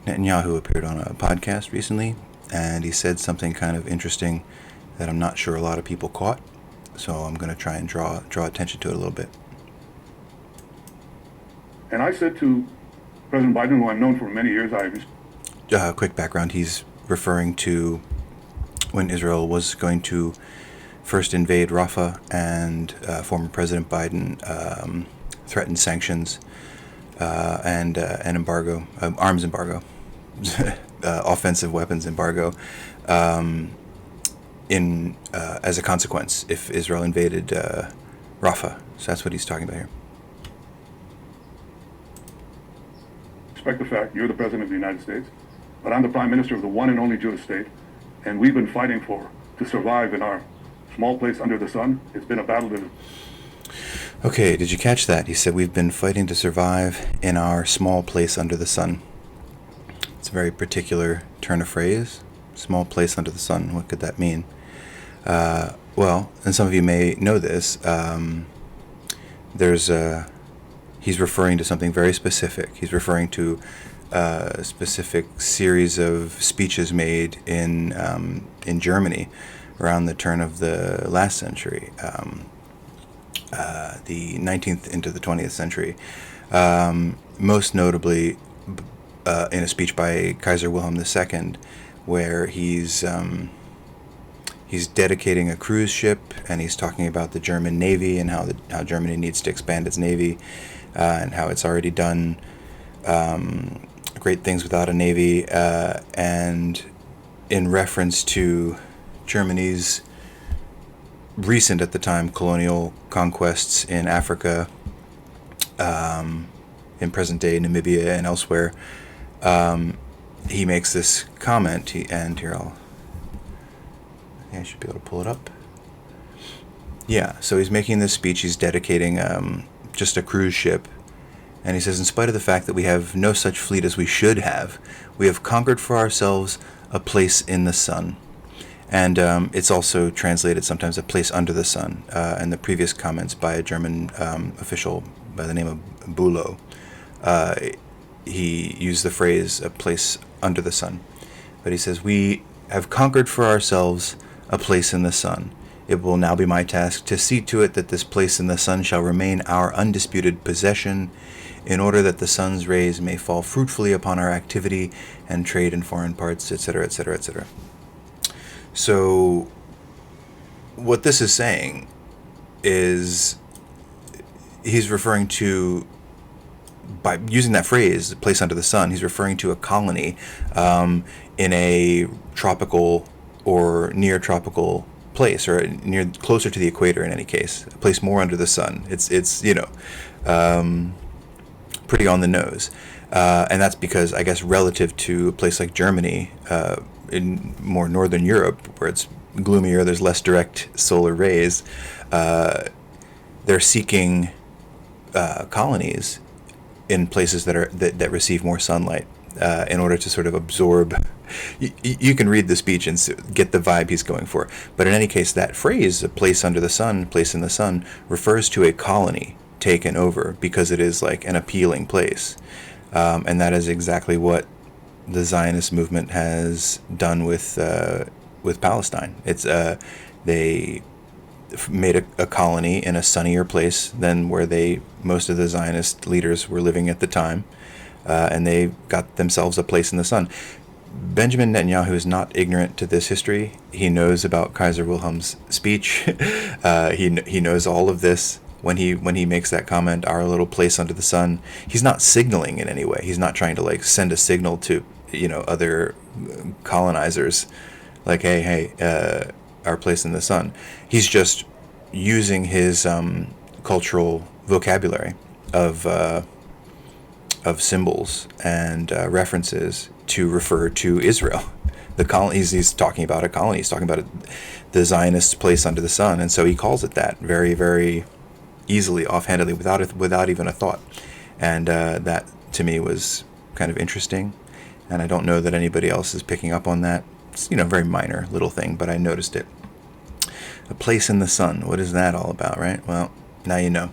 Netanyahu appeared on a podcast recently, and he said something kind of interesting that I'm not sure a lot of people caught. So I'm going to try and draw attention to it a little bit. And I said to President Biden, who I've known for many years, quick background, he's referring to when Israel was going to first invade Rafah, and former President Biden threatened sanctions and an embargo, arms embargo, offensive weapons embargo, as a consequence if Israel invaded Rafah. So that's what he's talking about here. Respect the fact you're the President of the United States, but I'm the Prime Minister of the one and only Jewish state, and we've been fighting to survive in our small place under the sun. It's been a battle that... Okay, did you catch that? He said we've been fighting to survive in our small place under the sun. It's a very particular turn of phrase. Small place under the sun. What could that mean? Well, and some of you may know this. He's referring to something very specific. He's referring to a specific series of speeches made in Germany around the turn of the last century, the 19th into the 20th century. Most notably in a speech by Kaiser Wilhelm II, where he's dedicating a cruise ship, and he's talking about the German Navy and how Germany needs to expand its Navy, and how it's already done great things without a Navy, and in reference to Germany's recent, at the time, colonial conquests in Africa, in present-day Namibia and elsewhere. He makes this comment, I should be able to pull it up. Yeah, so he's making this speech. He's dedicating just a cruise ship. And he says, in spite of the fact that we have no such fleet as we should have, we have conquered for ourselves a place in the sun. And it's also translated sometimes a place under the sun. And the previous comments by a German official by the name of Bülow, he used the phrase a place under the sun. But he says, we have conquered for ourselves a place in the sun. It will now be my task to see to it that this place in the sun shall remain our undisputed possession, in order that the sun's rays may fall fruitfully upon our activity and trade in foreign parts, etc., etc., etc. So, what this is saying is, he's referring to, by using that phrase, place under the sun, he's referring to a colony in a tropical or near tropical place, or closer to the equator in any case, a place more under the sun. It's pretty on the nose. And that's because, I guess, relative to a place like Germany, in more northern Europe, where it's gloomier, there's less direct solar rays, they're seeking colonies in places that receive more sunlight, in order to sort of absorb. You can read the speech and get the vibe he's going for. But in any case, that phrase, a place under the sun, place in the sun, refers to a colony taken over, because it is like an appealing place. And that is exactly what the Zionist movement has done with Palestine. It's they made a colony in a sunnier place than where most of the Zionist leaders were living at the time, and they got themselves a place in the sun. Benjamin Netanyahu is not ignorant to this history. He knows about Kaiser Wilhelm's speech. He knows all of this. When he makes that comment, our little place under the sun, he's not signaling in any way. He's not trying to send a signal to other colonizers, like hey, our place in the sun. He's just using his cultural vocabulary of symbols and references to refer to Israel. The colonies, he's talking about a colony. He's talking about the Zionist place under the sun, and so he calls it that very, very easily, offhandedly, without even a thought. And that to me was kind of interesting, and I don't know that anybody else is picking up on that. It's very minor little thing, but I noticed it. A place in the sun. What is that all about, right? Well, now you know.